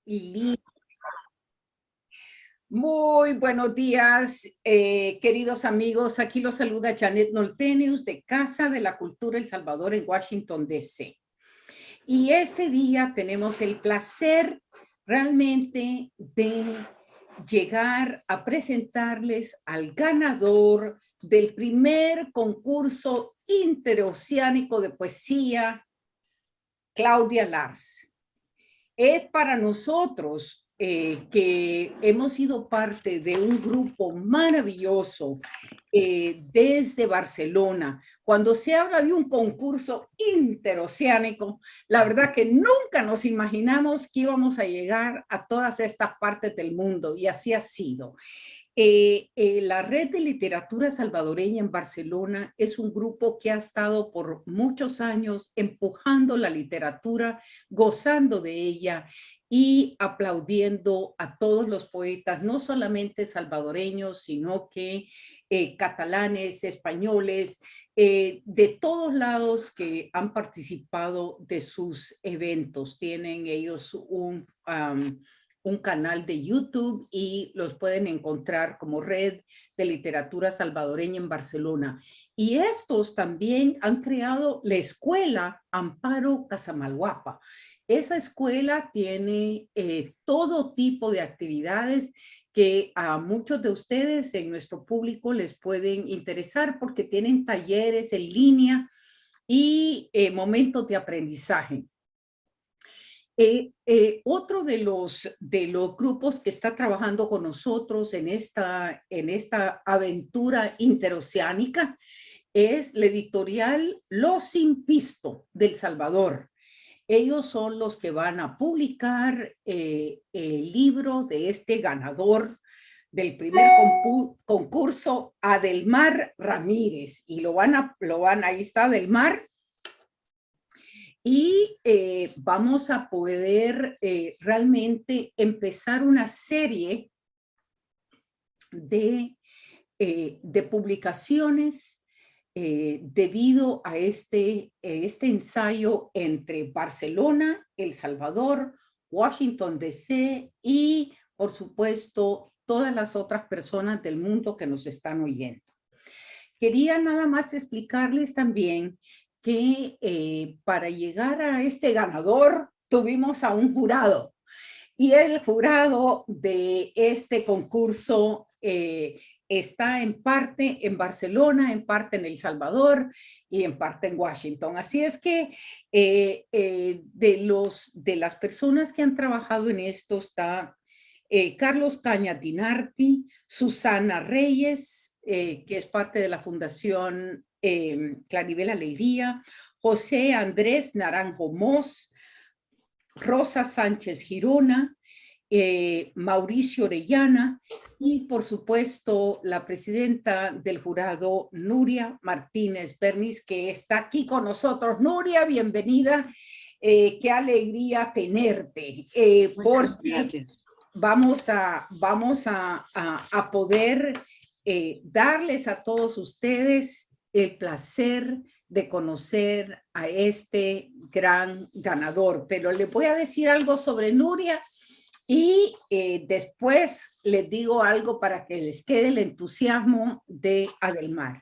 Li- Muy buenos días, queridos amigos. Aquí los saluda Janet Noltenius de Casa de la Cultura El Salvador en Washington, D.C. Y este día tenemos el placer realmente de llegar a presentarles al ganador del primer concurso interoceánico de poesía, Claudia Lars. Es para nosotros que hemos sido parte de un grupo maravilloso desde Barcelona. Cuando se habla de un concurso interoceánico, la verdad que nunca nos imaginamos que íbamos a llegar a todas estas partes del mundo, y así ha sido. La Red de Literatura Salvadoreña en Barcelona es un grupo que ha estado por muchos años empujando la literatura, gozando de ella y aplaudiendo a todos los poetas, no solamente salvadoreños, sino que catalanes, españoles, de todos lados que han participado de sus eventos. Tienen ellos un canal de YouTube y los pueden encontrar como Red de Literatura Salvadoreña en Barcelona. Y estos también han creado la escuela Amparo Casamalguapa. Esa escuela tiene todo tipo de actividades que a muchos de ustedes en nuestro público les pueden interesar porque tienen talleres en línea y momentos de aprendizaje. Otro de los grupos que está trabajando con nosotros en esta aventura interoceánica es la editorial Los Impisto del Salvador. Ellos son los que van a publicar el libro de este ganador del primer concurso, Adelmar Ramírez, y ahí está Adelmar. Y vamos a poder realmente empezar una serie de publicaciones debido a este ensayo entre Barcelona, El Salvador, Washington, D.C. y, por supuesto, todas las otras personas del mundo que nos están oyendo. Quería nada más explicarles también que para llegar a este ganador tuvimos a un jurado, y el jurado de este concurso está en parte en Barcelona, en parte en El Salvador y en parte en Washington. Así es que de las personas que han trabajado en esto está Carlos Cañatinarti, Susana Reyes, que es parte de la Fundación Claribel Alegría, José Andrés Naranjo Mos, Rosa Sánchez Girona, Mauricio Orellana y, por supuesto, la presidenta del jurado, Nuria Martínez Bernis, que está aquí con nosotros. Nuria, bienvenida. Qué alegría tenerte. Porque vamos a poder darles a todos ustedes el placer de conocer a este gran ganador. Pero les voy a decir algo sobre Nuria y después les digo algo para que les quede el entusiasmo de Adelmar.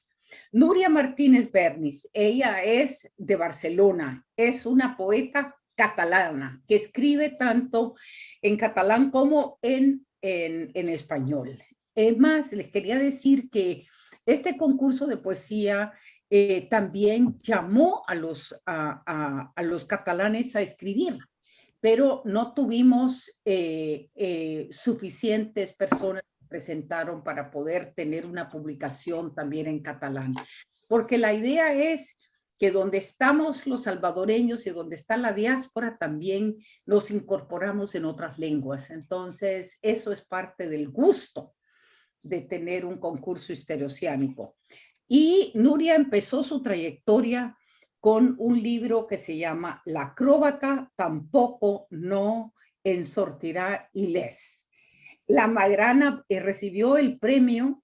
Nuria Martínez Bernis, ella es de Barcelona, es una poeta catalana que escribe tanto en catalán como en español. Es más, les quería decir que este concurso de poesía también llamó a los catalanes a escribir, pero no tuvimos suficientes personas que presentaron para poder tener una publicación también en catalán. Porque la idea es que donde estamos los salvadoreños y donde está la diáspora también nos incorporamos en otras lenguas. Entonces, eso es parte del gusto de tener un concurso interoceánico. Y Nuria empezó su trayectoria con un libro que se llama La acróbata tampoco no ensortirá Ilés. La Magrana recibió el premio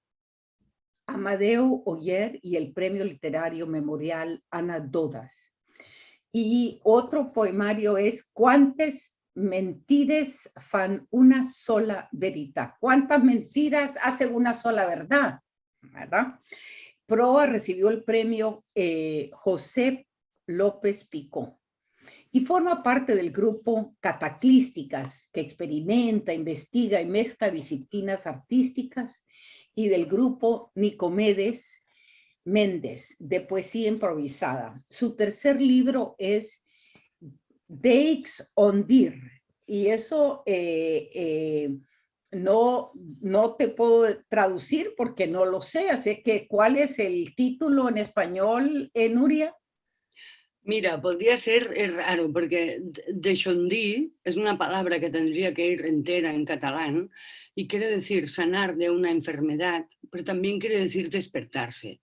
Amadeu Oller y el premio literario memorial Ana Dodas. Y otro poemario es Quantes mentires fan una sola veritat. ¿Cuántas mentiras hacen una sola verdad? ¿Verdad? Proa recibió el premio José López Picó y forma parte del grupo Cataclísticas, que experimenta, investiga y mezcla disciplinas artísticas, y del grupo Nicomedes Méndez, de poesía improvisada. Su tercer libro es Deix on Dir, y eso no te puedo traducir porque no lo sé, así que ¿cuál es el título en español, Nuria? Mira, podría ser raro, porque deixondir es una palabra que tendría que ir entera en catalán y quiere decir sanar de una enfermedad, pero también quiere decir despertarse.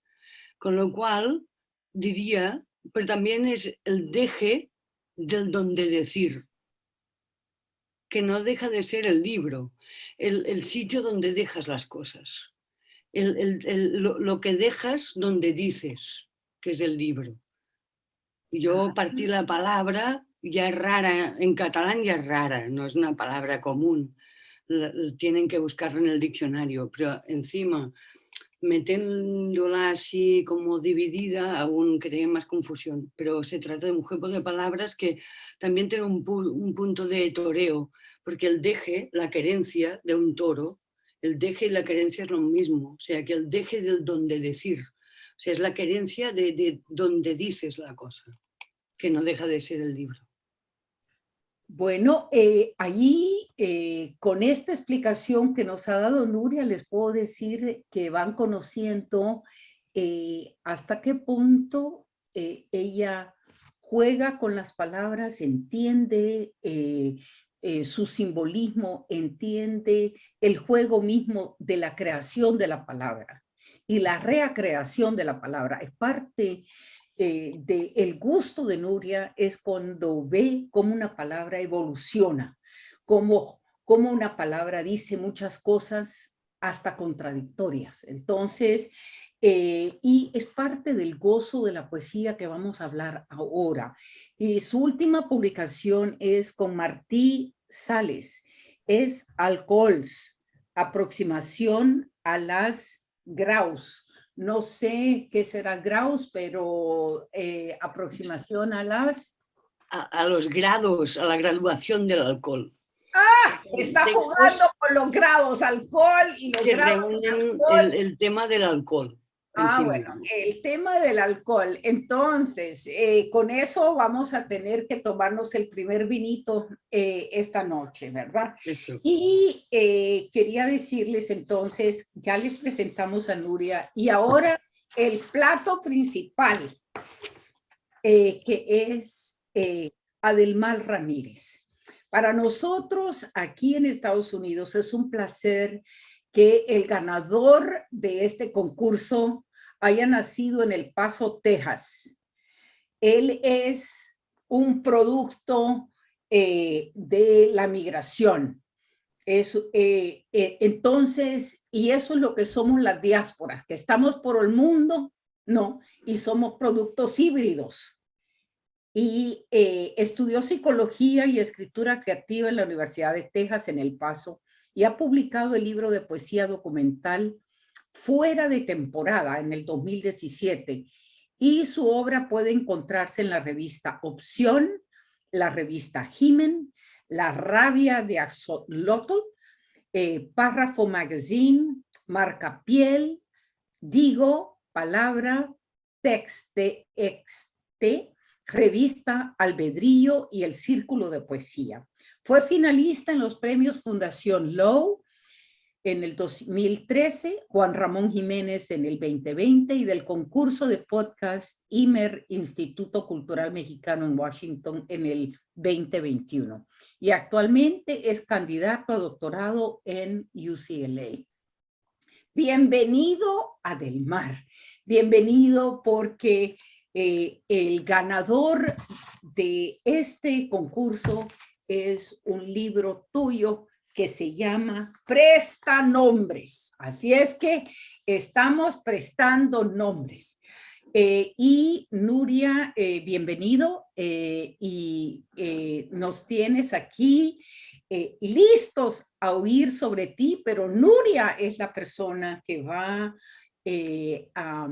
Con lo cual, diría, pero también es el deje del donde decir, que no deja de ser el libro, el sitio donde dejas las cosas, lo que dejas donde dices, que es el libro. Yo partí la palabra, ya es rara, en catalán ya es rara, no es una palabra común, tienen que buscarla en el diccionario, pero encima, metiéndola así como dividida, aún crea más confusión, pero se trata de un juego de palabras que también tiene un punto de toreo, porque el deje, la querencia de un toro, el deje y la querencia es lo mismo, o sea, que el deje del donde decir, o sea, es la querencia de donde dices la cosa, que no deja de ser el libro. Bueno, allí con esta explicación que nos ha dado Nuria, les puedo decir que van conociendo hasta qué punto ella juega con las palabras, entiende su simbolismo, entiende el juego mismo de la creación de la palabra y la recreación de la palabra. Es parte del gusto de Nuria, es cuando ve cómo una palabra evoluciona, cómo una palabra dice muchas cosas hasta contradictorias. Entonces, y es parte del gozo de la poesía que vamos a hablar ahora. Y su última publicación es con Martí Sales, es Alcohols, aproximación a las graus. No sé qué será graus, pero aproximación a las... A los grados, a la graduación del alcohol. Está jugando con los grados, alcohol y los que grados reúnen alcohol. el tema del alcohol. Sí Bueno, mismo. el tema del alcohol. Entonces, con eso vamos a tener que tomarnos el primer vinito esta noche, ¿verdad? Eso. Y quería decirles entonces, ya les presentamos a Nuria y ahora el plato principal, que es Adelmar Ramírez. Para nosotros aquí en Estados Unidos es un placer que el ganador de este concurso haya nacido en El Paso, Texas. Él es un producto de la migración. Entonces, y eso es lo que somos las diásporas, que estamos por el mundo, ¿no? Y somos productos híbridos. Y estudió psicología y escritura creativa en la Universidad de Texas en El Paso y ha publicado el libro de poesía documental Fuera de temporada en el 2017, y su obra puede encontrarse en la revista Opción, la revista Jimen, La Rabia de Axolotl, Párrafo Magazine, Marca Piel, Digo, Palabra, Texte, Exte, Revista Albedrío y el Círculo de Poesía. Fue finalista en los premios Fundación Low en el 2013, Juan Ramón Jiménez en el 2020 y del concurso de podcast IMER, Instituto Cultural Mexicano en Washington, en el 2021. Y actualmente es candidato a doctorado en UCLA. Bienvenido a Del Mar. Bienvenido porque el ganador de este concurso es un libro tuyo que se llama Presta Nombres. Así es que estamos prestando nombres. Y Nuria, bienvenido nos tienes aquí listos a oír sobre ti, pero Nuria es la persona que va a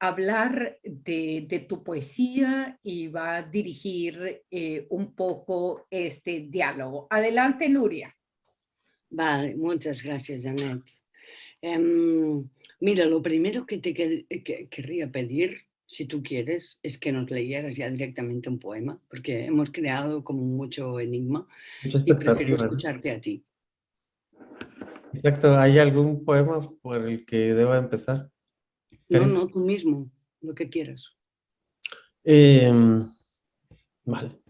hablar de tu poesía y va a dirigir un poco este diálogo. Adelante, Nuria. Vale, muchas gracias, Janet. Mira, lo primero que querría pedir, si tú quieres, es que nos leyeras ya directamente un poema, porque hemos creado como mucho enigma Mucha y prefiero expectativa, ¿no? escucharte a ti. Exacto, ¿hay algún poema por el que deba empezar? No, ¿Crees? no, tú mismo, lo que quieras. Vale.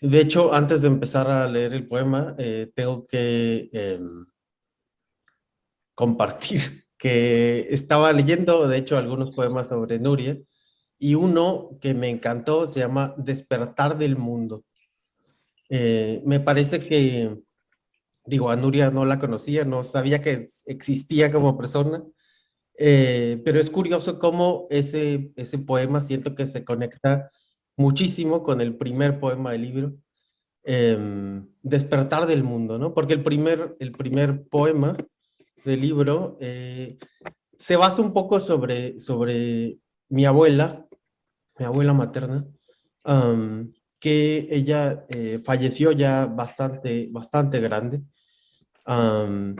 De hecho, antes de empezar a leer el poema, tengo que compartir que estaba leyendo, de hecho, algunos poemas sobre Nuria, y uno que me encantó se llama Despertar del Mundo. Me parece que, digo, a Nuria no la conocía, no sabía que existía como persona, pero es curioso cómo ese poema siento que se conecta muchísimo con el primer poema del libro, Despertar del Mundo, ¿no? Porque el primer poema del libro se basa un poco sobre mi abuela materna, que ella falleció ya bastante grande. Am,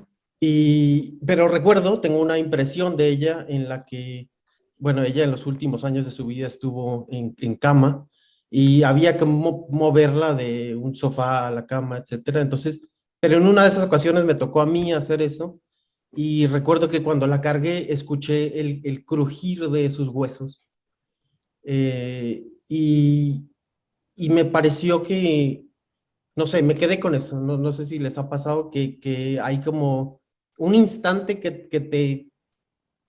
pero recuerdo, tengo una impresión de ella en la que, bueno, ella en los últimos años de su vida estuvo en cama y había que moverla de un sofá a la cama, etcétera. Entonces, pero en una de esas ocasiones me tocó a mí hacer eso y recuerdo que cuando la cargué escuché el crujir de sus huesos. Y me pareció que, no sé, me quedé con eso. No sé si les ha pasado que hay como un instante que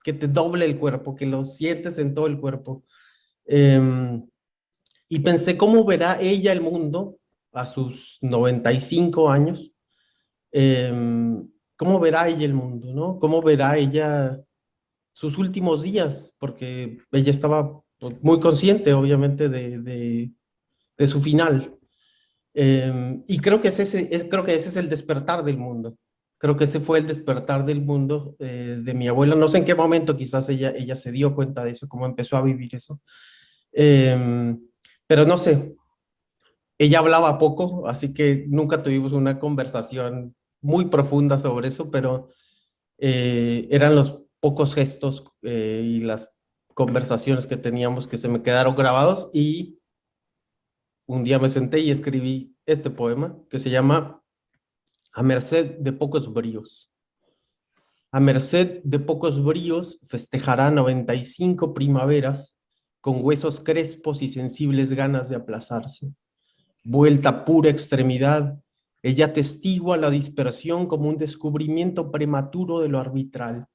te doble el cuerpo, que lo sientes en todo el cuerpo. Em, y pensé, ¿cómo verá ella el mundo a sus 95 años? ¿Cómo verá ella el mundo, no? ¿Cómo verá ella sus últimos días? Porque ella estaba pues, muy consciente, obviamente, de su final. Y creo que ese es el despertar del mundo. Creo que ese fue el despertar del mundo de mi abuela. No sé en qué momento quizás ella se dio cuenta de eso, cómo empezó a vivir eso. Em, pero no sé, ella hablaba poco, así que nunca tuvimos una conversación muy profunda sobre eso, pero eran los pocos gestos y las conversaciones que teníamos que se me quedaron grabados y un día me senté y escribí este poema que se llama A merced de pocos bríos. A merced de pocos bríos festejará 95 primaveras con huesos crespos y sensibles ganas de aplazarse. Vuelta pura extremidad, ella testigua la dispersión como un descubrimiento prematuro de lo arbitral,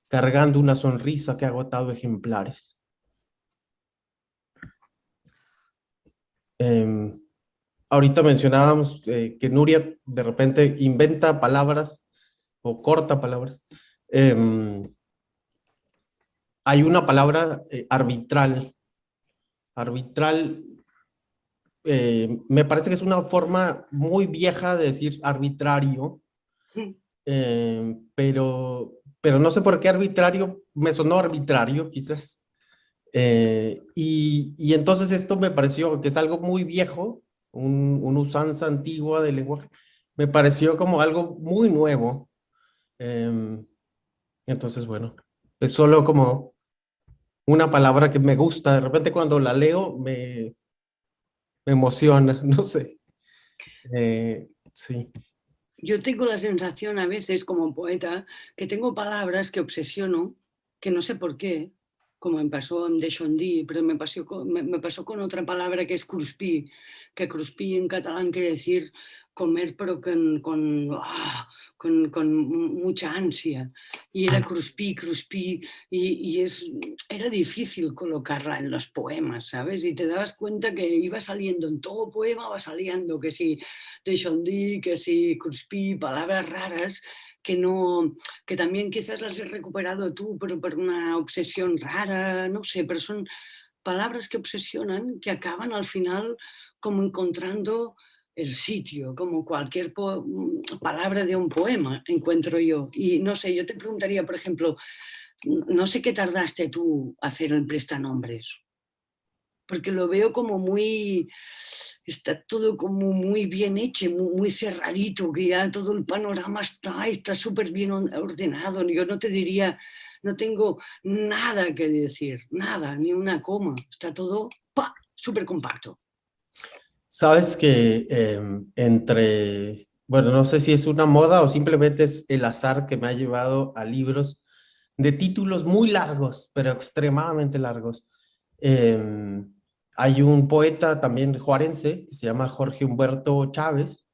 cargando una sonrisa que ha agotado ejemplares. Ahorita mencionábamos que Nuria de repente inventa palabras o corta palabras. Hay una palabra arbitral. Arbitral, me parece que es una forma muy vieja de decir arbitrario, pero no sé por qué arbitrario, me sonó arbitrario quizás. Y entonces esto me pareció que es algo muy viejo, una usanza antigua del lenguaje, me pareció como algo muy nuevo. Entonces, bueno, es solo como una palabra que me gusta, de repente cuando la leo me emociona, no sé. Sí. Yo tengo la sensación a veces como poeta que tengo palabras que obsesiono, que no sé por qué, como me pasó en Deschondí, pero me pasó con otra palabra que es cruspí, que cruspí en catalán quiere decir comer pero con mucha ansia. Y era cruspí, era difícil colocarla en los poemas, ¿sabes? Y te dabas cuenta que iba saliendo, en todo poema va saliendo, que si Deschondí, que si cruspí, palabras raras que también quizás las has recuperado tú, pero por una obsesión rara, no sé, pero son palabras que obsesionan, que acaban al final como encontrando el sitio, como cualquier palabra de un poema, encuentro yo. Y no sé, yo te preguntaría, por ejemplo, no sé qué tardaste tú hacer el prestanombres, porque lo veo como muy, está todo como muy bien hecho, muy cerradito, que ya todo el panorama está súper bien ordenado. Yo no te diría, no tengo nada que decir, nada, ni una coma, está todo súper compacto. Sabes que bueno, no sé si es una moda o simplemente es el azar que me ha llevado a libros de títulos muy largos, pero extremadamente largos. Hay un poeta también juarense que se llama Jorge Humberto Chávez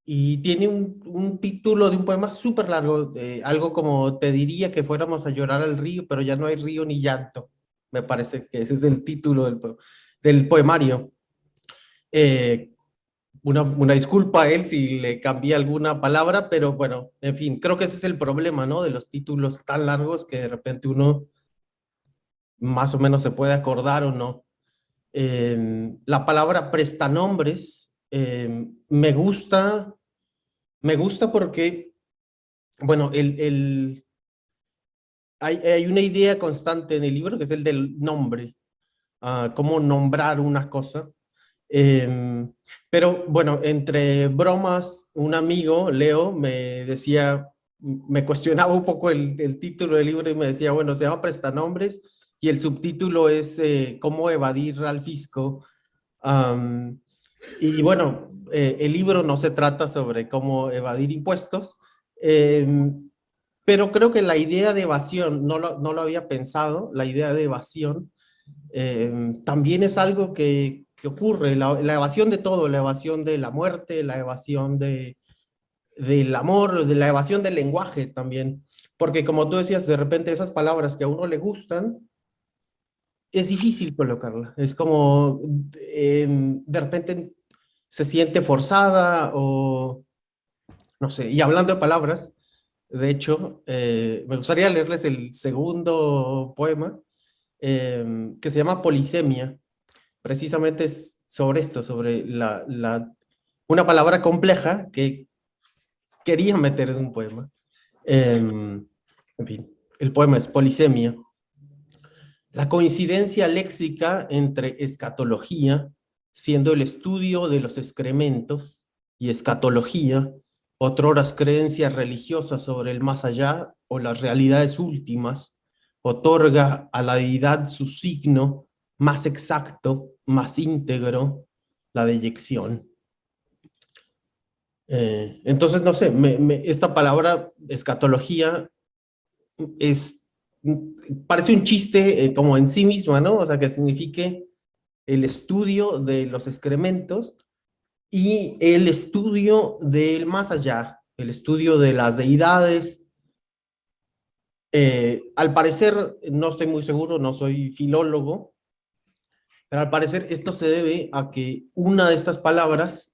y tiene un título de un poema súper largo, algo como te diría que fuéramos a llorar al río, pero ya no hay río ni llanto. Me parece que ese es el título del poemario. Eh, una disculpa a él si le cambié alguna palabra, pero bueno, en fin, creo que ese es el problema, ¿no? De los títulos tan largos que de repente uno más o menos se puede acordar o no. La palabra prestanombres me gusta porque, bueno, hay una idea constante en el libro que es el del nombre, cómo nombrar una cosa. Pero bueno, entre bromas, un amigo, Leo, me decía, me cuestionaba un poco el título del libro y me decía, bueno, se llama Prestanombres y el subtítulo es Cómo evadir al fisco. Y bueno, el libro no se trata sobre cómo evadir impuestos, pero creo que la idea de evasión, no lo había pensado, la idea de evasión también es algo que ocurre, la evasión de todo, la evasión de la muerte, la evasión del amor, de la evasión del lenguaje también, porque como tú decías, de repente esas palabras que a uno le gustan, es difícil colocarla, es como de repente se siente forzada o no sé, y hablando de palabras, de hecho, me gustaría leerles el segundo poema que se llama Polisemia. Precisamente es sobre esto, sobre una palabra compleja que quería meter en un poema. En fin, el poema es Polisemia. La coincidencia léxica entre escatología, siendo el estudio de los excrementos, y escatología, otroras creencias religiosas sobre el más allá o las realidades últimas, otorga a la deidad su signo más exacto, más íntegro, la deyección. Entonces, no sé, esta palabra escatología parece un chiste como en sí misma, ¿no? O sea, que signifique el estudio de los excrementos y el estudio del más allá, el estudio de las deidades. Al parecer, no estoy muy seguro, no soy filólogo, pero al parecer esto se debe a que una de estas palabras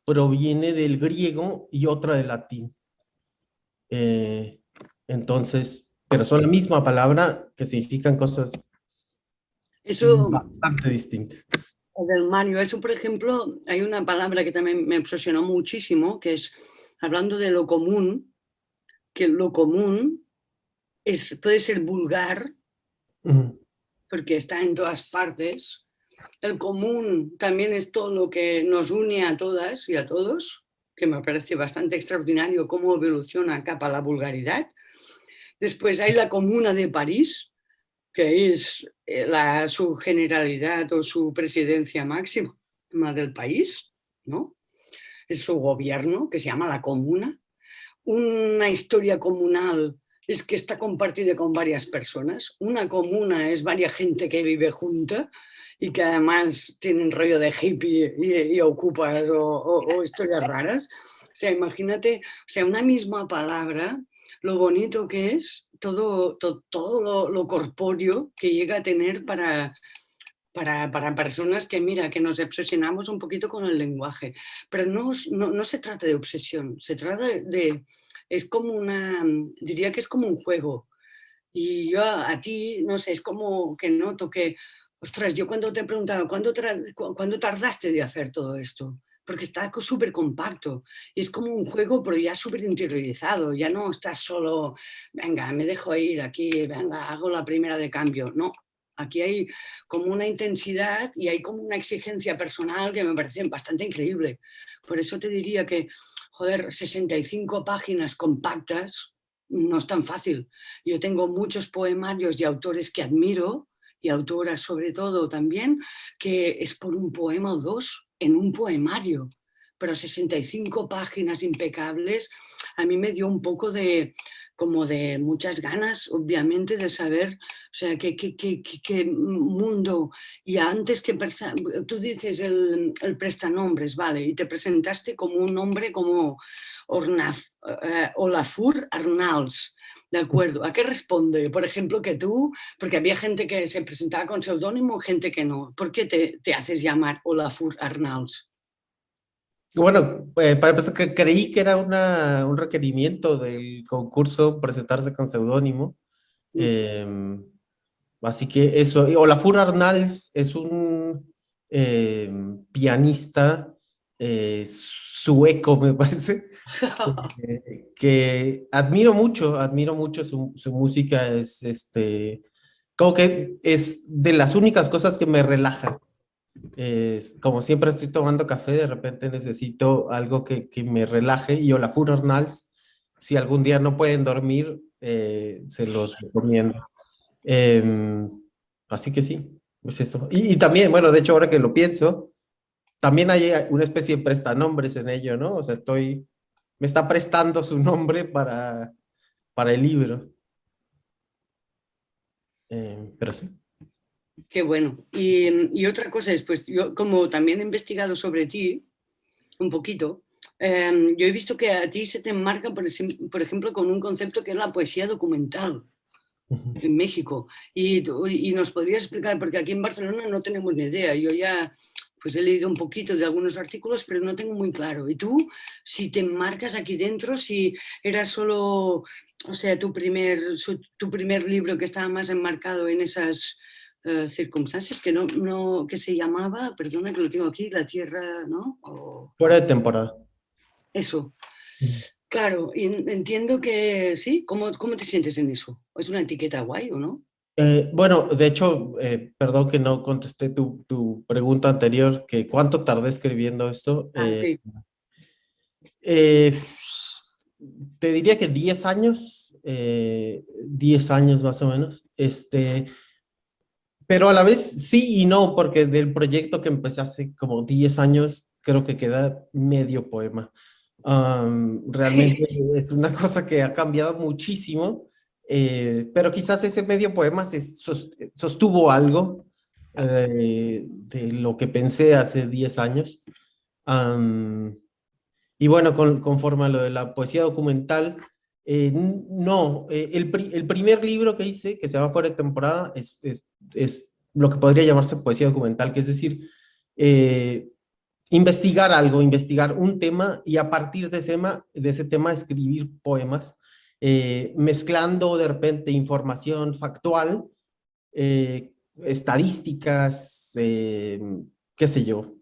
proviene del griego y otra del latín. Entonces, pero son la misma palabra que significan cosas Eso, bastante distintas. del Mario, eso por ejemplo, hay una palabra que también me obsesionó muchísimo, que es hablando de lo común, que lo común puede ser vulgar, porque está en todas partes. El común también es todo lo que nos une a todas y a todos, que me parece bastante extraordinario cómo evoluciona capa la vulgaridad. Después hay la Comuna de París, que es su generalidad o su presidencia máxima del país, ¿no? Es su gobierno, que se llama la Comuna. Una historia comunal es que está compartida con varias personas. Una comuna es varias gente que vive junta y que además tienen rollo de hippie y ocupas o historias raras. O sea, imagínate, o sea, una misma palabra, lo bonito que es todo lo corpóreo que llega a tener para personas que, mira, que nos obsesionamos un poquito con el lenguaje. Pero no se trata de obsesión, se trata es como diría que es como un juego. Y yo a ti, no sé, es como que noto que, ostras, yo cuando te he preguntado, ¿cuándo tardaste de hacer todo esto? Porque está súper compacto y es como un juego, pero ya súper interiorizado, ya no estás solo, venga, me dejo ir aquí, venga, hago la primera de cambio. No, aquí hay como una intensidad y hay como una exigencia personal que me parece bastante increíble. Por eso te diría que, joder, 65 páginas compactas no es tan fácil. Yo tengo muchos poemarios y autores que admiro, y autoras sobre todo también, que es por un poema o dos en un poemario, pero 65 páginas impecables, a mí me dio un poco de, como de muchas ganas, obviamente, de saber, o sea, qué mundo. Y antes que tú dices el prestanombres, ¿vale? Y te presentaste como un nombre como Olafur Arnalds. De acuerdo. ¿A qué responde? Por ejemplo, que tú, porque había gente que se presentaba con seudónimo, gente que no. ¿Por qué te haces llamar Olafur Arnalds? Bueno, para empezar, que creí que era un requerimiento del concurso presentarse con seudónimo. em, Así que eso, y Olafur Arnalds es un pianista sueco, me parece, que admiro mucho su música, es como que es de las únicas cosas que me relaja. Como siempre estoy tomando café, de repente necesito algo que me relaje, y Olafur Arnalds, si algún día no pueden dormir, se los recomiendo. Em, Así que sí, es eso. Y también, bueno, de hecho, ahora que lo pienso, también hay una especie de prestanombres en ello, ¿no? O sea, me está prestando su nombre para el libro. Pero sí. Qué bueno. Y otra cosa es, pues yo como también he investigado sobre ti un poquito, yo he visto que a ti se te enmarca, por ejemplo, con un concepto que es la poesía documental en México. Y nos podrías explicar, porque aquí en Barcelona no tenemos ni idea. Yo ya pues he leído un poquito de algunos artículos, pero no tengo muy claro. Y tú, si te enmarcas aquí dentro, si era solo, o sea, tu primer libro que estaba más enmarcado en esas circunstancias, que se llamaba, perdona que lo tengo aquí, La Tierra, ¿no? Fuera de temporada. Eso. Claro, y entiendo que sí. ¿Cómo te sientes en eso? ¿Es una etiqueta guay o no? Bueno, de hecho, perdón que no contesté tu pregunta anterior, que cuánto tardé escribiendo esto. Ah, sí. Eh, Te diría que 10 años, 10 años más o menos. Pero a la vez sí y no, porque del proyecto que empecé hace como 10 años, creo que queda medio poema. Realmente es una cosa que ha cambiado muchísimo, pero quizás ese medio poema sostuvo algo de lo que pensé hace 10 años. Am, y bueno, conforme a lo de la poesía documental, no, el primer libro que hice, que se llama Fuera de temporada, es lo que podría llamarse poesía documental, que es decir, eh, investigar algo, investigar un tema y a partir de ese tema escribir poemas, mezclando de repente información factual, estadísticas, qué sé yo,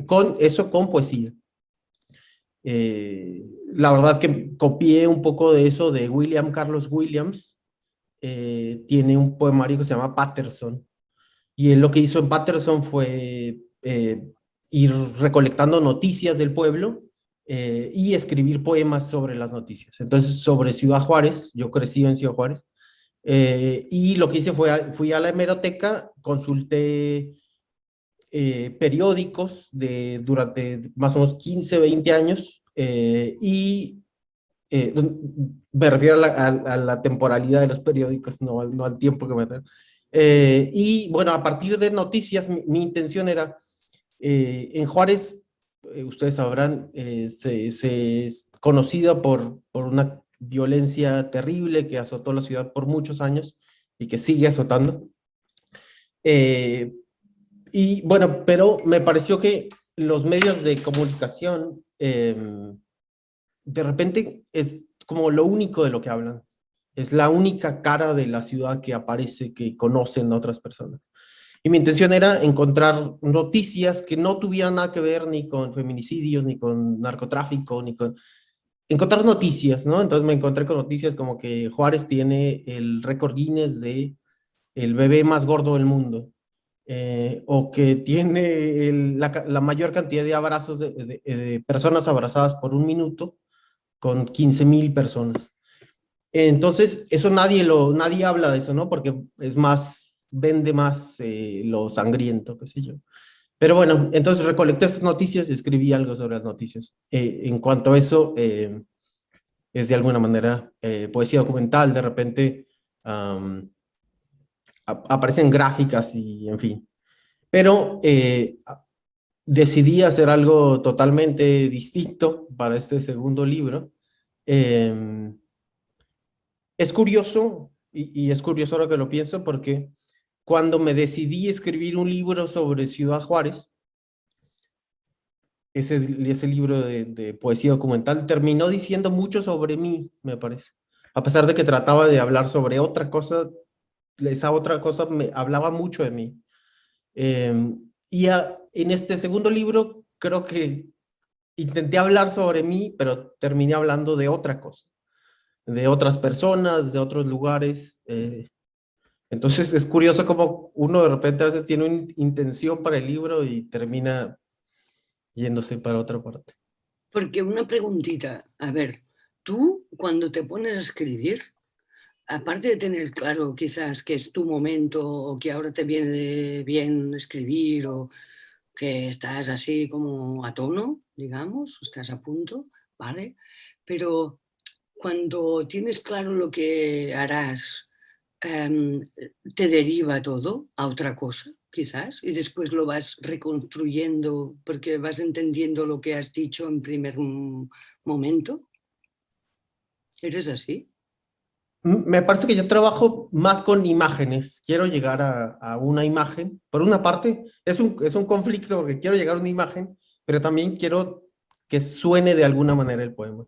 con eso con poesía. La verdad es que copié un poco de eso de William Carlos Williams. Tiene un poemario que se llama Patterson. Y él lo que hizo en Patterson fue ir recolectando noticias del pueblo y escribir poemas sobre las noticias. Entonces, sobre Ciudad Juárez, yo crecí en Ciudad Juárez, y lo que hice fui a la hemeroteca, consulté periódicos durante más o menos 15, 20 años, y me refiero a la temporalidad de los periódicos, no al tiempo que me dan. Y bueno, a partir de noticias, mi intención era, en Juárez, ustedes sabrán, se es conocida por una violencia terrible que azotó la ciudad por muchos años y que sigue azotando. Eh, y bueno, pero me pareció que los medios de comunicación, de repente, como lo único de lo que hablan. Es la única cara de la ciudad que aparece, que conocen otras personas. Y mi intención era encontrar noticias que no tuvieran nada que ver ni con feminicidios, ni con narcotráfico, ni con... Encontrar noticias, ¿no? Entonces me encontré con noticias como que Juárez tiene el récord Guinness de el bebé más gordo del mundo, o que tiene la mayor cantidad de abrazos de personas abrazadas por un minuto, con 15,000 personas. Entonces, eso nadie habla de eso, ¿no? Porque es más, vende más lo sangriento, qué sé yo. Pero bueno, entonces recolecté estas noticias y escribí algo sobre las noticias. En cuanto a eso, es de alguna manera poesía documental, de repente aparecen gráficas y en fin. Pero decidí hacer algo totalmente distinto para este segundo libro. Eh, es curioso, y es curioso ahora que lo pienso, porque cuando me decidí escribir un libro sobre Ciudad Juárez, ese libro de poesía documental terminó diciendo mucho sobre mí, me parece. A pesar de que trataba de hablar sobre otra cosa, esa otra cosa me hablaba mucho de mí. En este segundo libro creo que intenté hablar sobre mí, pero terminé hablando de otra cosa, de otras personas, de otros lugares. Entonces es curioso cómo uno de repente a veces tiene una intención para el libro y termina yéndose para otra parte. Porque una preguntita, a ver, tú cuando te pones a escribir, aparte de tener claro quizás que es tu momento o que ahora te viene bien escribir o que estás así como a tono, digamos, estás a punto, ¿vale? Pero cuando tienes claro lo que harás, te deriva todo a otra cosa, quizás, y después lo vas reconstruyendo porque vas entendiendo lo que has dicho en primer momento. ¿Eres así? Me parece que yo trabajo más con imágenes. Quiero llegar a una imagen. Por una parte, es un conflicto porque quiero llegar a una imagen, pero también quiero que suene de alguna manera el poema.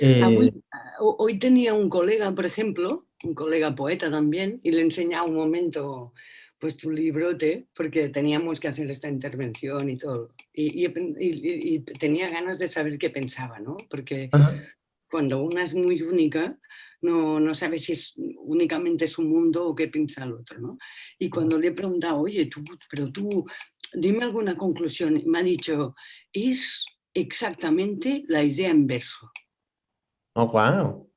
Hoy, hoy tenía un colega, por ejemplo, un colega poeta también, y le enseñaba un momento pues tu librote, porque teníamos que hacer esta intervención y todo. Y tenía ganas de saber qué pensaba, ¿no? Porque Ajá. cuando una es muy única, no sabe si es únicamente su mundo o qué piensa el otro, ¿no? Y cuando le he preguntado, oye, pero tú, dime alguna conclusión, y me ha dicho, es exactamente la idea en verso. Oh, wow.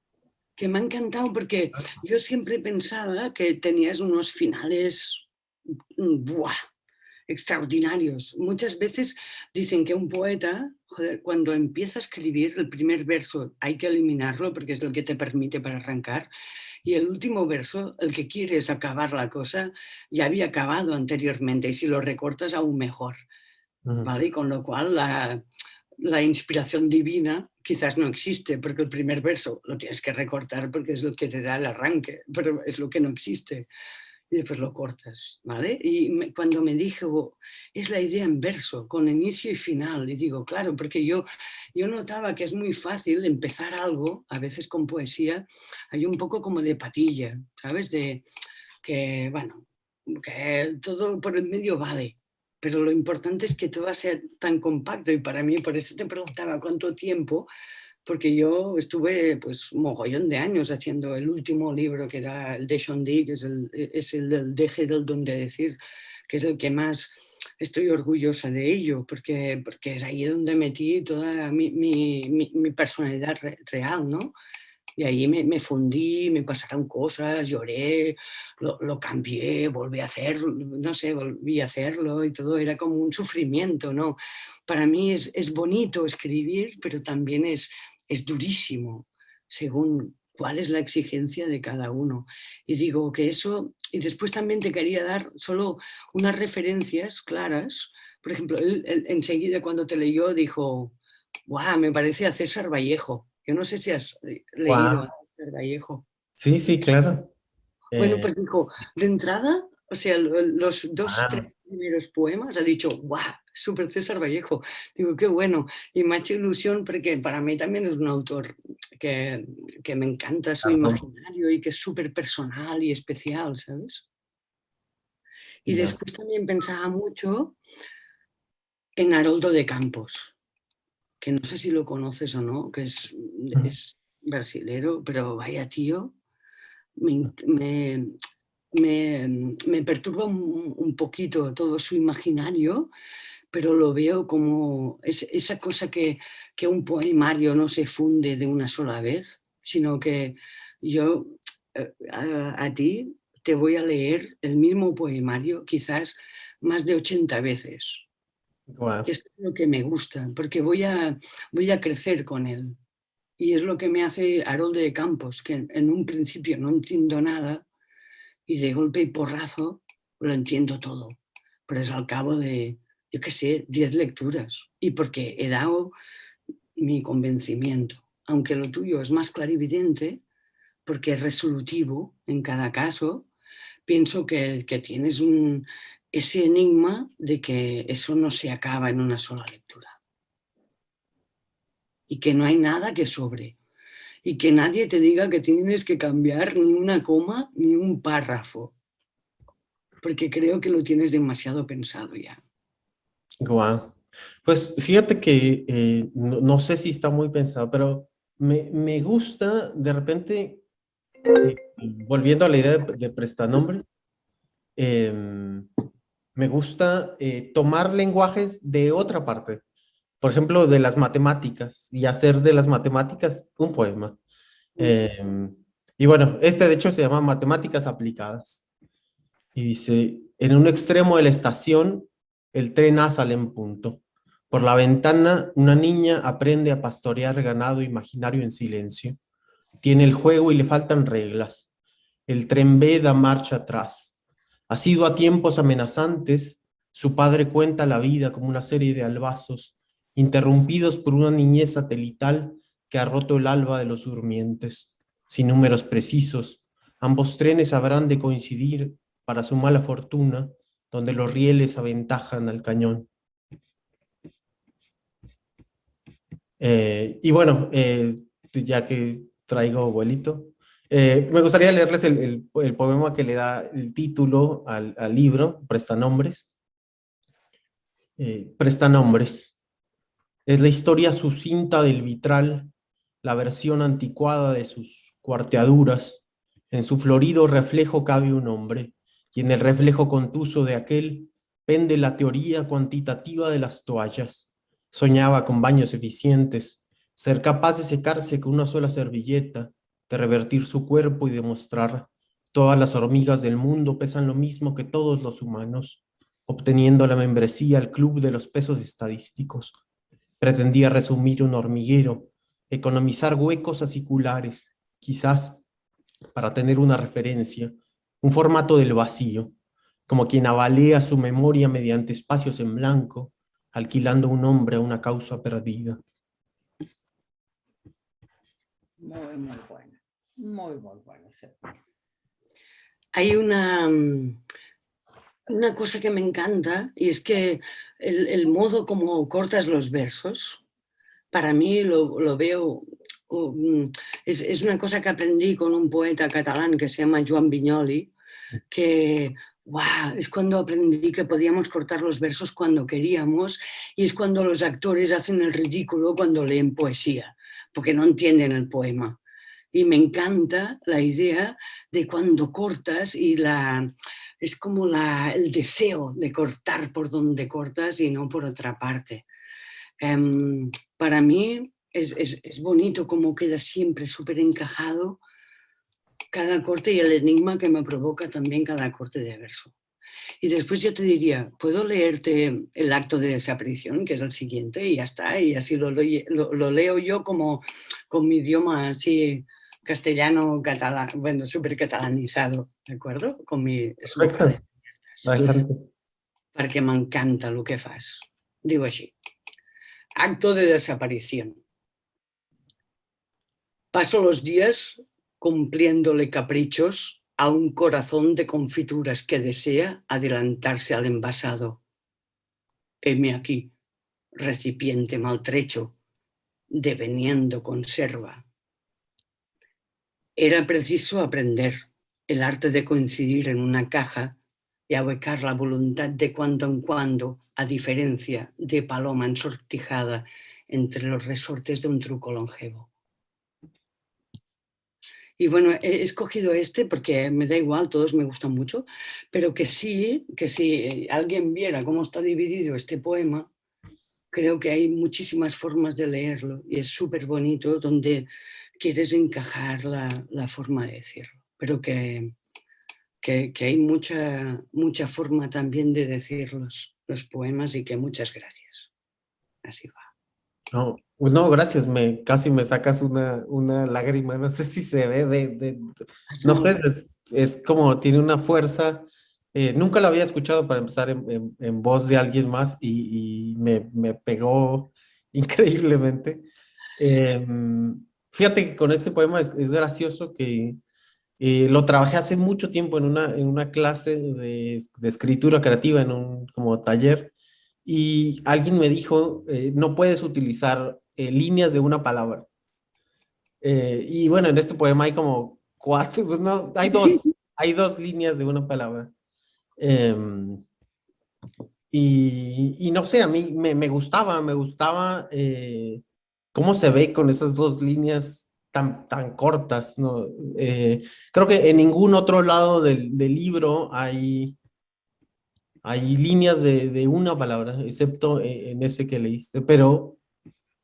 Que me ha encantado porque yo siempre pensaba que tenías unos finales ¡buah! Extraordinarios. Muchas veces dicen que un poeta, joder, cuando empieza a escribir el primer verso hay que eliminarlo porque es el que te permite para arrancar, y el último verso, el que quiere es acabar la cosa, ya había acabado anteriormente y si lo recortas aún mejor, ¿vale? Y con lo cual la inspiración divina quizás no existe, porque el primer verso lo tienes que recortar porque es lo que te da el arranque, pero es lo que no existe. Y después lo cortas, ¿vale? Y cuando me dijo, es la idea en verso, con inicio y final, y digo, claro, porque yo notaba que es muy fácil empezar algo, a veces con poesía, hay un poco como de patilla, ¿sabes? De que, bueno, que todo por el medio vale, pero lo importante es que todo sea tan compacto y para mí, por eso te preguntaba cuánto tiempo, porque yo estuve pues un mogollón de años haciendo el último libro que era el de Shondi, que es el del deje del don de decir, que es el que más estoy orgullosa de ello, porque es ahí donde metí toda mi personalidad real, ¿no? Y ahí me fundí, me pasaron cosas, lloré, lo cambié, volví a hacerlo, no sé, volví a hacerlo y todo era como un sufrimiento, ¿no? Para mí es bonito escribir, pero también es durísimo, según cuál es la exigencia de cada uno. Y digo que eso, y después también te quería dar solo unas referencias claras. Por ejemplo, él enseguida cuando te leyó dijo, ¡guau! Me parece a César Vallejo. Yo no sé si has leído a Wow. César Vallejo. Sí, sí, claro. Bueno, Eh, pues dijo, de entrada, o sea, los dos, tres wow. primeros poemas, ha dicho, ¡guau! Super César Vallejo. Digo, qué bueno. Y me ha hecho ilusión porque para mí también es un autor que me encanta su imaginario y que es súper personal y especial, ¿sabes? Y Ya. después también pensaba mucho en Haroldo de Campos, que no sé si lo conoces o no, que es brasilero, pero vaya tío, me perturba un poquito todo su imaginario, pero lo veo como esa cosa que un poemario no se funde de una sola vez, sino que yo a ti te voy a leer el mismo poemario quizás más de 80 veces. Guau. Esto es lo que me gusta, porque voy a crecer con él. Y es lo que me hace Haroldo de Campos, que en un principio no entiendo nada y de golpe y porrazo lo entiendo todo. Pero es al cabo de, yo qué sé, 10 lecturas. Y porque he dado mi convencimiento. Aunque lo tuyo es más clarividente, porque es resolutivo en cada caso, pienso que tienes ese enigma de que eso no se acaba en una sola lectura. Y que no hay nada que sobre. Y que nadie te diga que tienes que cambiar ni una coma ni un párrafo. Porque creo que lo tienes demasiado pensado ya. Guau. Pues fíjate que no sé si está muy pensado, pero me gusta de repente, volviendo a la idea de prestanombres, me gusta tomar lenguajes de otra parte, por ejemplo, de las matemáticas, y hacer de las matemáticas un poema. Y bueno, este de hecho se llama Matemáticas Aplicadas. Y dice, en un extremo de la estación, el tren A sale en punto. Por la ventana, una niña aprende a pastorear ganado imaginario en silencio. Tiene el juego y le faltan reglas. El tren B da marcha atrás. Asido a tiempos amenazantes, su padre cuenta la vida como una serie de albazos, interrumpidos por una niñez satelital que ha roto el alba de los durmientes. Sin números precisos, ambos trenes habrán de coincidir para su mala fortuna, donde los rieles aventajan al cañón. Y bueno, ya que traigo abuelito, me gustaría leerles el poema que le da el título al libro, Prestanombres. Prestanombres. Es la historia sucinta del vitral, la versión anticuada de sus cuarteaduras. En su florido reflejo cabe un hombre, y en el reflejo contuso de aquel pende la teoría cuantitativa de las toallas. Soñaba con baños eficientes, ser capaz de secarse con una sola servilleta, de revertir su cuerpo y demostrar todas las hormigas del mundo pesan lo mismo que todos los humanos, obteniendo la membresía al club de los pesos estadísticos. Pretendía resumir un hormiguero, economizar huecos aciculares, quizás para tener una referencia, un formato del vacío, como quien avalea su memoria mediante espacios en blanco, alquilando un hombre a una causa perdida. Muy, muy bueno. Muy, muy bueno. Hay una cosa que me encanta y es que el modo como cortas los versos, para mí lo veo, es una cosa que aprendí con un poeta catalán que se llama Joan Vinyoli, que wow, es cuando aprendí que podíamos cortar los versos cuando queríamos y es cuando los actores hacen el ridículo cuando leen poesía, porque no entienden el poema. Y me encanta la idea de cuando cortas y es como el deseo de cortar por donde cortas y no por otra parte. Para mí es bonito cómo queda siempre súper encajado cada corte y el enigma que me provoca también cada corte de verso. Y después yo te diría, ¿puedo leerte el acto de desaparición, que es el siguiente, y ya está? Y así lo leo yo como con mi idioma así castellano, catalán, bueno, súper catalanizado, ¿de acuerdo? Con mis vocales. Adelante. Perquè m'encanta el que fas. Diu així. Acto de desaparición. Paso los días cumpliéndole caprichos a un corazón de confituras que desea adelantarse al envasado. heme aquí, recipiente maltrecho, deveniendo conserva. Era preciso aprender el arte de coincidir en una caja y ahuecar la voluntad de cuando en cuando, a diferencia de paloma ensortijada entre los resortes de un truco longevo. Y bueno, he escogido este porque me da igual, todos me gustan mucho, pero que si alguien viera cómo está dividido este poema, creo que hay muchísimas formas de leerlo y es súper bonito donde quieres encajar la forma de decirlo, pero que hay mucha forma también de decir los poemas y que muchas gracias. Así va. No, pues no, gracias, casi me sacas una lágrima, no sé si se ve no sé, No, es como tiene una fuerza, nunca lo había escuchado para empezar en voz de alguien más y me pegó increíblemente. Fíjate que con este poema es gracioso que lo trabajé hace mucho tiempo en una clase de escritura creativa, en un como taller, y alguien me dijo, no puedes utilizar líneas de una palabra. Y bueno, en este poema hay como cuatro, pues no, hay dos líneas de una palabra. Em, y no sé, a mí me gustaba cómo se ve con esas dos líneas tan cortas, ¿no? Creo que en ningún otro lado del libro hay líneas de una palabra, excepto en ese que leíste, pero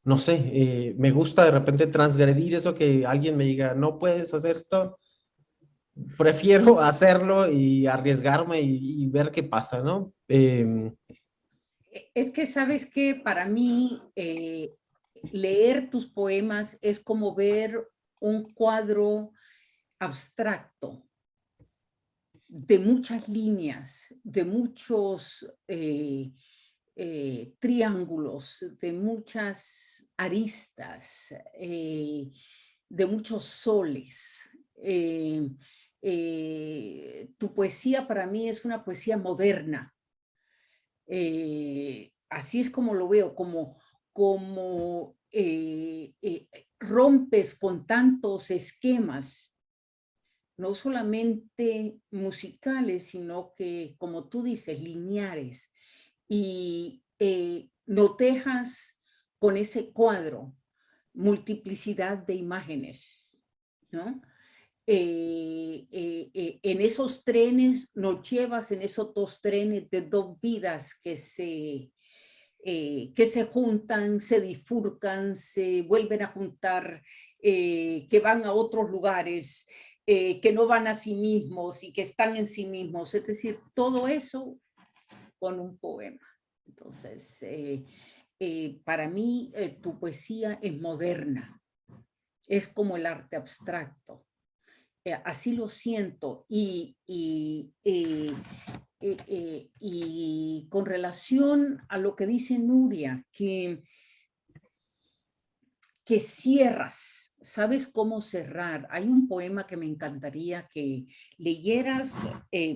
no sé, me gusta de repente transgredir eso que alguien me diga, no puedes hacer esto, prefiero hacerlo y arriesgarme y ver qué pasa, ¿no? Es que sabes que para mí leer tus poemas es como ver un cuadro abstracto de muchas líneas, de muchos triángulos, de muchas aristas, de muchos soles. Tu poesía para mí es una poesía moderna. Así es como lo veo, como rompes con tantos esquemas, no solamente musicales, sino que, como tú dices, lineares, y no dejas con ese cuadro multiplicidad de imágenes, ¿no? En esos trenes, nos llevas en esos dos trenes de dos vidas que se juntan, se bifurcan, se vuelven a juntar, que van a otros lugares, que no van a sí mismos y que están en sí mismos. Es decir, todo eso con un poema. Entonces, para mí, tu poesía es moderna, es como el arte abstracto. Así lo siento. Y con relación a lo que dice Nuria, que cierras, sabes cómo cerrar. Hay un poema que me encantaría que leyeras,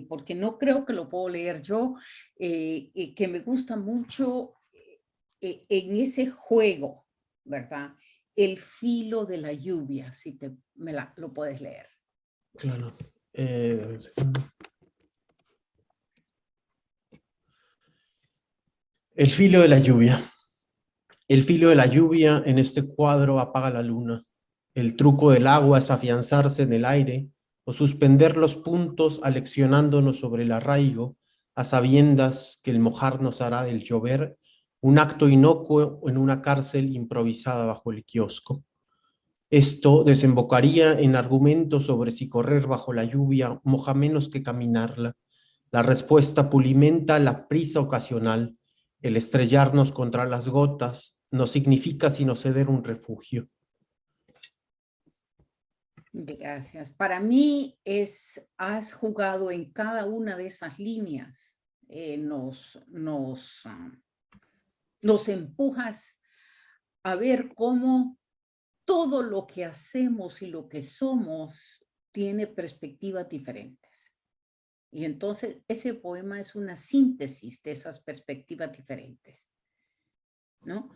porque no creo que lo puedo leer yo, que me gusta mucho en ese juego, ¿verdad? El filo de la lluvia, si lo puedes leer. Claro. Un segundo. El filo de la lluvia. El filo de la lluvia en este cuadro apaga la luna. El truco del agua es afianzarse en el aire o suspender los puntos aleccionándonos sobre el arraigo, a sabiendas que el mojarnos hará del llover un acto inocuo en una cárcel improvisada bajo el kiosco. Esto desembocaría en argumentos sobre si correr bajo la lluvia moja menos que caminarla. La respuesta pulimenta la prisa ocasional. El estrellarnos contra las gotas no significa sino ceder un refugio. Gracias. Para mí has jugado en cada una de esas líneas. Nos empujas a ver cómo todo lo que hacemos y lo que somos tiene perspectivas diferentes. Y entonces ese poema es una síntesis de esas perspectivas diferentes, ¿no?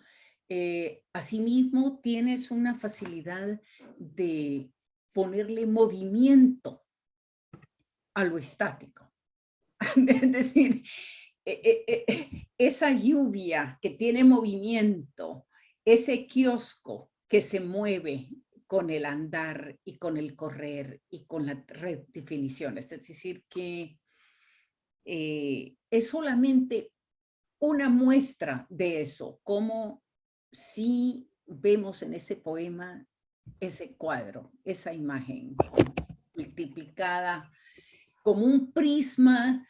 Asimismo, tienes una facilidad de ponerle movimiento a lo estático. Es decir, esa lluvia que tiene movimiento, ese kiosco que se mueve con el andar y con el correr y con las redefiniciones. Es decir, que es solamente una muestra de eso, como si vemos en ese poema ese cuadro, esa imagen multiplicada como un prisma,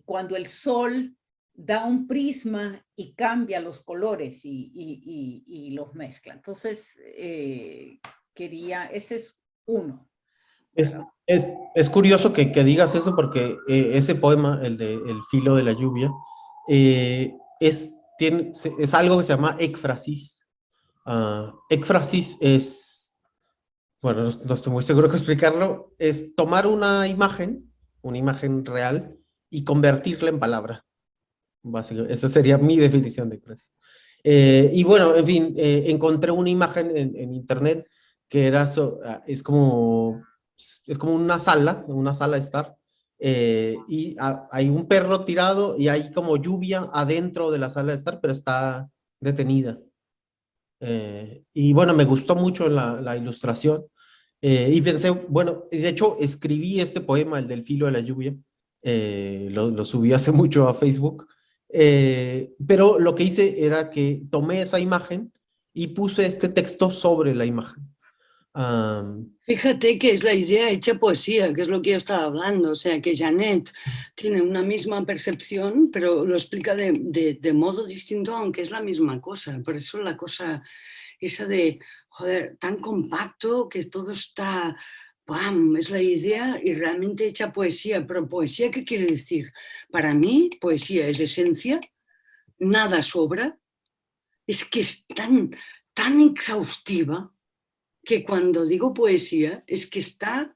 cuando el sol da un prisma y cambia los colores y los mezcla. Entonces, ese es uno. Es, es curioso que digas eso porque ese poema, el de El filo de la lluvia, es algo que se llama écfrasis. Écfrasis es, bueno, no estoy muy seguro de explicarlo, es tomar una imagen real, y convertirla en palabra. Básicamente, esa sería mi definición de écfrasis. Y bueno, en fin, encontré una imagen en internet que es como una sala de estar, y hay un perro tirado y hay como lluvia adentro de la sala de estar, pero está detenida. Y bueno, me gustó mucho la ilustración, y pensé, bueno, de hecho escribí este poema, el del filo de la lluvia, lo subí hace mucho a Facebook, pero lo que hice era que tomé esa imagen y puse este texto sobre la imagen. Fíjate que es la idea hecha poesía, que es lo que yo estaba hablando. O sea, que Janet tiene una misma percepción, pero lo explica de modo distinto, aunque es la misma cosa. Por eso la cosa esa de, joder, tan compacto que todo está, ¡pam! Es la idea y realmente hecha poesía. Pero poesía, ¿qué quiere decir? Para mí, poesía es esencia, nada sobra, es que es tan exhaustiva que cuando digo poesía es que está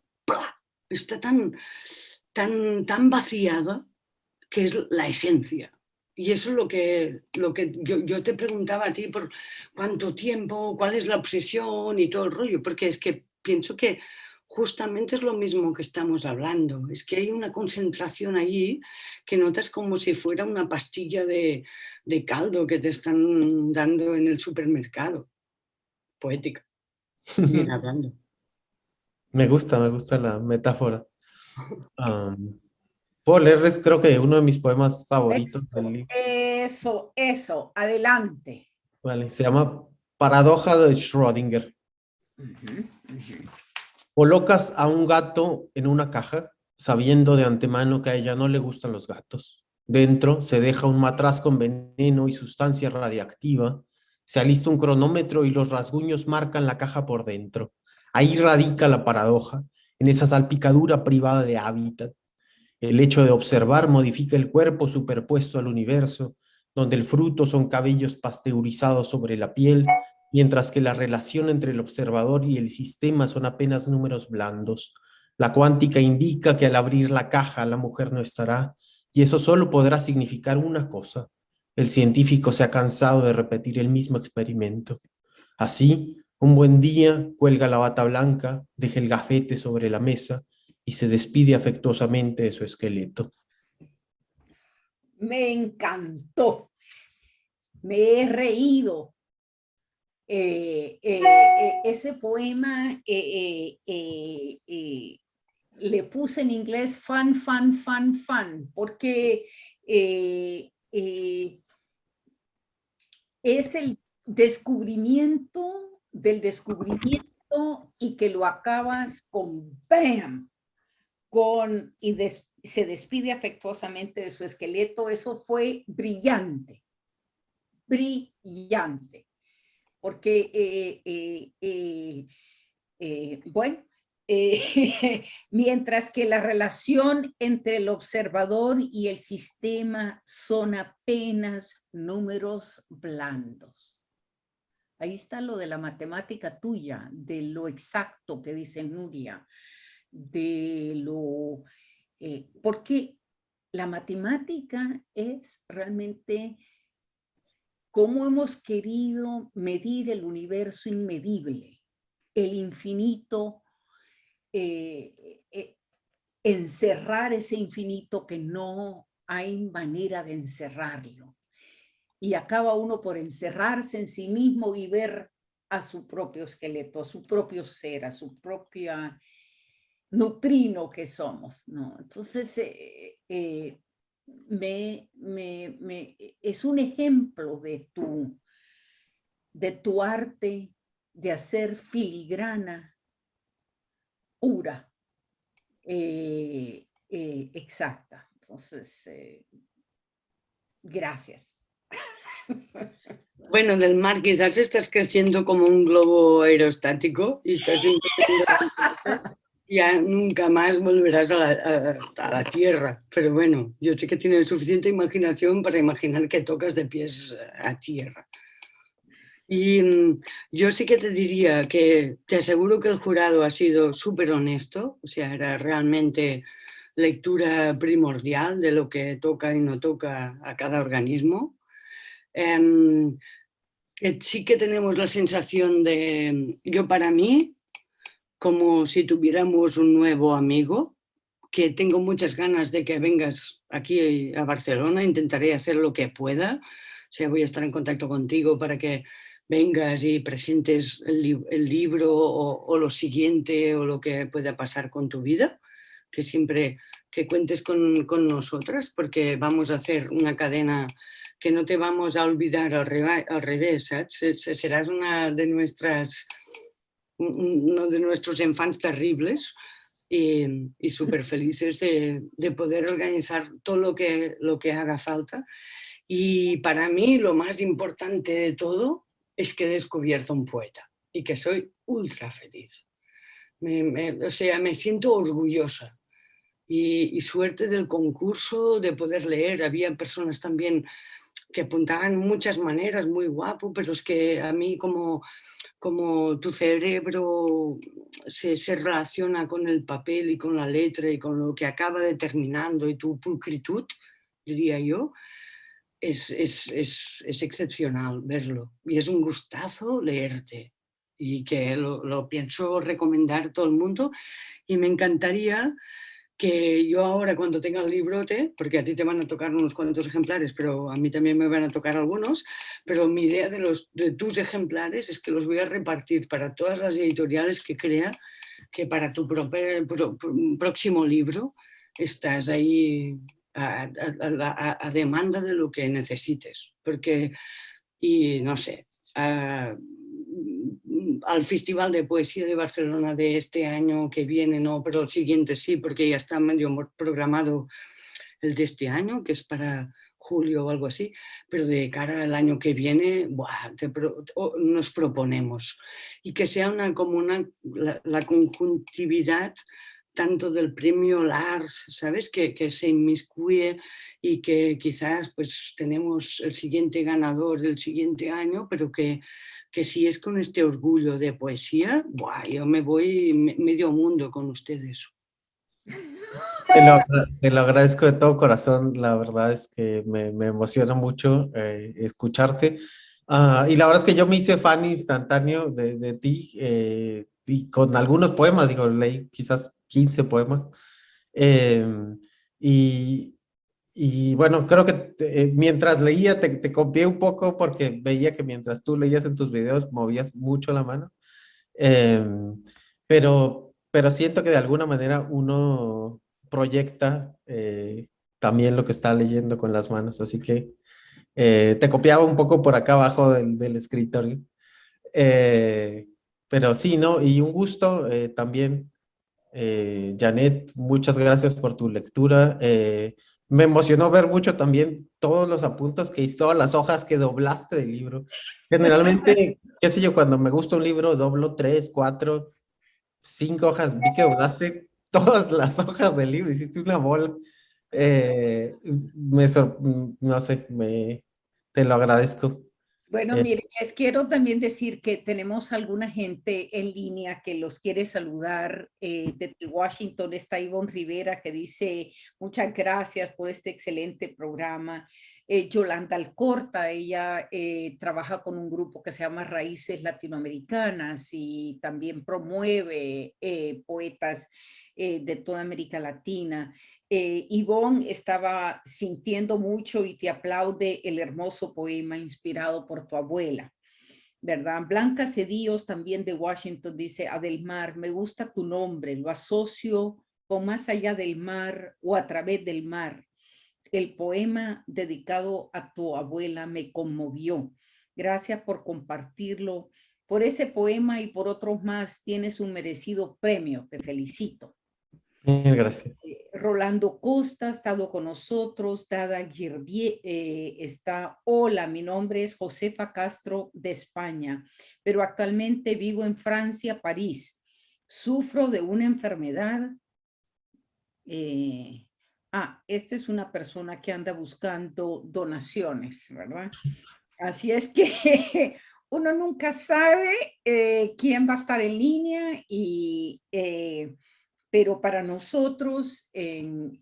tan vaciada que es la esencia. Y eso es lo que yo te preguntaba a ti por cuánto tiempo, cuál es la obsesión y todo el rollo, porque es que pienso que justamente es lo mismo que estamos hablando. Es que hay una concentración allí que notas como si fuera una pastilla de caldo que te están dando en el supermercado. Poética, bien hablando. Me gusta la metáfora. Um, Puedo leerles, creo que uno de mis poemas favoritos del libro. Eso, adelante. Vale, se llama Paradoja de Schrödinger. Ujú, ujú. Colocas a un gato en una caja, sabiendo de antemano que a ella no le gustan los gatos. Dentro se deja un matraz con veneno y sustancia radiactiva. Se alista un cronómetro y los rasguños marcan la caja por dentro. Ahí radica la paradoja, en esa salpicadura privada de hábitat. El hecho de observar modifica el cuerpo superpuesto al universo, donde el fruto son cabellos pasteurizados sobre la piel, mientras que la relación entre el observador y el sistema son apenas números blandos. La cuántica indica que al abrir la caja la mujer no estará, y eso solo podrá significar una cosa: el científico se ha cansado de repetir el mismo experimento. Así, un buen día cuelga la bata blanca, deja el gafete sobre la mesa y se despide afectuosamente de su esqueleto. Me encantó, me he reído. Ese poema le puse en inglés fan, porque es el descubrimiento del descubrimiento y que lo acabas con ¡bam! Se despide afectuosamente de su esqueleto. Eso fue brillante, brillante, porque bueno, mientras que la relación entre el observador y el sistema son apenas números blandos. Ahí está lo de la matemática tuya, de lo exacto que dice Nuria, de lo porque la matemática es realmente cómo hemos querido medir el universo inmedible, el infinito, encerrar ese infinito que no hay manera de encerrarlo. Y acaba uno por encerrarse en sí mismo y ver a su propio esqueleto, a su propio ser, a su propia neutrino que somos, ¿no? Entonces, es un ejemplo de tu arte de hacer filigrana pura, exacta. Entonces, gracias. Bueno, del mar quizás estás creciendo como un globo aerostático y estás ya nunca más volverás a la tierra. Pero bueno, yo sé que tienes suficiente imaginación para imaginar que tocas de pies a tierra. Y yo sí que te diría que te aseguro que el jurado ha sido súper honesto, o sea, era realmente lectura primordial de lo que toca y no toca a cada organismo. Sí que tenemos la sensación de, yo para mí, como si tuviéramos un nuevo amigo, que tengo muchas ganas de que vengas aquí a Barcelona, intentaré hacer lo que pueda, o sea, voy a estar en contacto contigo para que vengas y presentes el libro o lo siguiente o lo que pueda pasar con tu vida, que siempre que cuentes con nosotras, porque vamos a hacer una cadena que no te vamos a olvidar al revés, ¿sabes? Serás una de nuestras, uno de nuestros infants terribles y súper felices de poder organizar todo lo que haga falta. Y para mí lo más importante de todo es que he descubierto un poeta y que soy ultra feliz. O sea, me siento orgullosa y suerte del concurso de poder leer. Había personas también que apuntaban muchas maneras, muy guapo, pero es que a mí como tu cerebro se relaciona con el papel y con la letra y con lo que acaba determinando y tu pulcritud, diría yo, es excepcional verlo y es un gustazo leerte y que lo pienso recomendar a todo el mundo y me encantaría que yo ahora cuando tenga el librote, porque a ti te van a tocar unos cuantos ejemplares, pero a mí también me van a tocar algunos, pero mi idea de tus ejemplares es que los voy a repartir para todas las editoriales que crea que para tu próximo libro estás ahí a demanda de lo que necesites, porque, y no sé, al Festival de Poesía de Barcelona de este año que viene, no, pero el siguiente sí, porque ya está medio programado el de este año, que es para julio o algo así, pero de cara al año que viene, nos proponemos y que sea como la conjuntividad tanto del premio Lars, ¿sabes? Que se inmiscuye y que quizás pues tenemos el siguiente ganador del siguiente año, pero que si es con este orgullo de poesía, yo me voy medio mundo con ustedes. Te lo agradezco de todo corazón, la verdad es que me emociona mucho escucharte. Y la verdad es que yo me hice fan instantáneo de ti y con algunos poemas, digo, leí quizás 15 poemas. Eh, y, y bueno, creo que mientras leía te copié un poco porque veía que mientras tú leías en tus videos movías mucho la mano. Eh, pero siento que de alguna manera uno proyecta también lo que está leyendo con las manos, así que te copiaba un poco por acá abajo del escritorio. Eh, pero sí, ¿no? Y un gusto también, Janet, muchas gracias por tu lectura. Me emocionó ver mucho también todos los apuntes que hiciste, todas las hojas que doblaste del libro. Generalmente, qué sé yo, cuando me gusta un libro, doblo 3, 4, 5 hojas. Vi que doblaste todas las hojas del libro, hiciste una bola. No sé, te lo agradezco. Bueno, miren, les quiero también decir que tenemos alguna gente en línea que los quiere saludar. Desde Washington está Ivonne Rivera, que dice muchas gracias por este excelente programa. Yolanda Alcorta, ella trabaja con un grupo que se llama Raíces Latinoamericanas y también promueve poetas de toda América Latina. Ivonne estaba sintiendo mucho y te aplaude el hermoso poema inspirado por tu abuela, ¿verdad? Blanca Cedillos, también de Washington, dice: Adelmar, me gusta tu nombre, lo asocio con Más allá del mar o A través del mar. El poema dedicado a tu abuela me conmovió. Gracias por compartirlo. Por ese poema y por otros más tienes un merecido premio. Te felicito. Gracias. Rolando Costa ha estado con nosotros. Dada Girvier está: hola, mi nombre es Josefa Castro de España, pero actualmente vivo en Francia, París. Sufro de una enfermedad. Esta es una persona que anda buscando donaciones, ¿verdad? Así es que uno nunca sabe quién va a estar en línea pero para nosotros en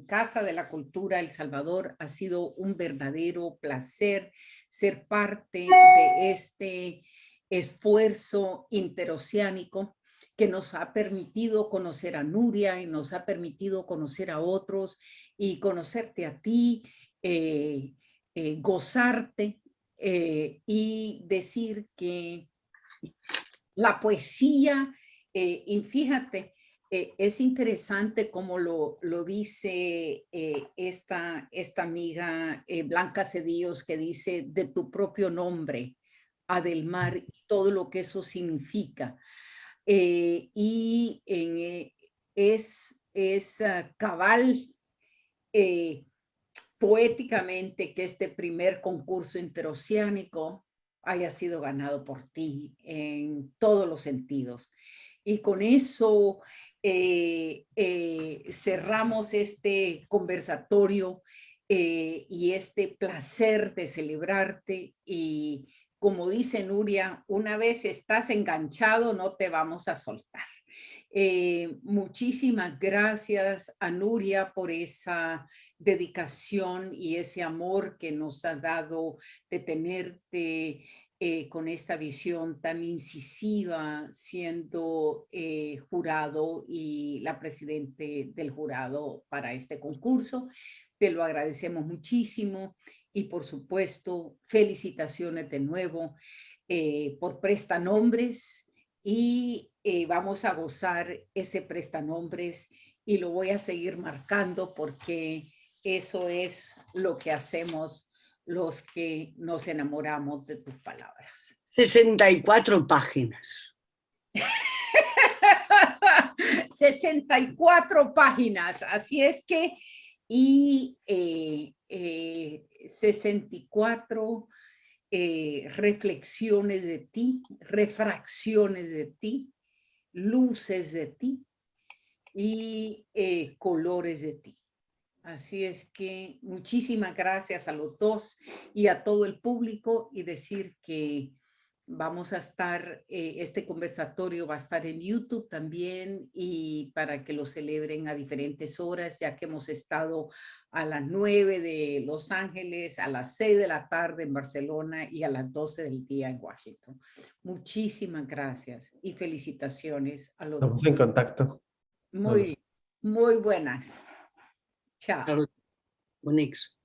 Casa de la Cultura El Salvador ha sido un verdadero placer ser parte de este esfuerzo interoceánico que nos ha permitido conocer a Nuria y nos ha permitido conocer a otros y conocerte a ti, gozarte y decir que la poesía, y fíjate, es interesante como lo dice esta amiga Blanca Cedillos, que dice: de tu propio nombre, Adelmar, y todo lo que eso significa. Es cabal poéticamente que este primer concurso interoceánico haya sido ganado por ti en todos los sentidos. Y con eso cerramos este conversatorio y este placer de celebrarte. Y como dice Nuria, una vez estás enganchado, no te vamos a soltar. Muchísimas gracias a Nuria por esa dedicación y ese amor que nos ha dado de tenerte con esta visión tan incisiva, siendo jurado y la presidente del jurado para este concurso. Te lo agradecemos muchísimo y por supuesto felicitaciones de nuevo por prestanombres. Y vamos a gozar ese prestanombres y lo voy a seguir marcando porque eso es lo que hacemos los que nos enamoramos de tus palabras. 64 páginas. 64 páginas, así es que, y 64 reflexiones de ti, refracciones de ti, luces de ti y colores de ti. Así es que muchísimas gracias a los dos y a todo el público, y decir que vamos a estar, este conversatorio va a estar en YouTube también, y para que lo celebren a diferentes horas, ya que hemos estado a las 9 de Los Ángeles, a las 6 de la tarde en Barcelona y a las 12 del día en Washington. Muchísimas gracias y felicitaciones a los dos. Estamos en contacto. Muy buenas. Chao. Bonics.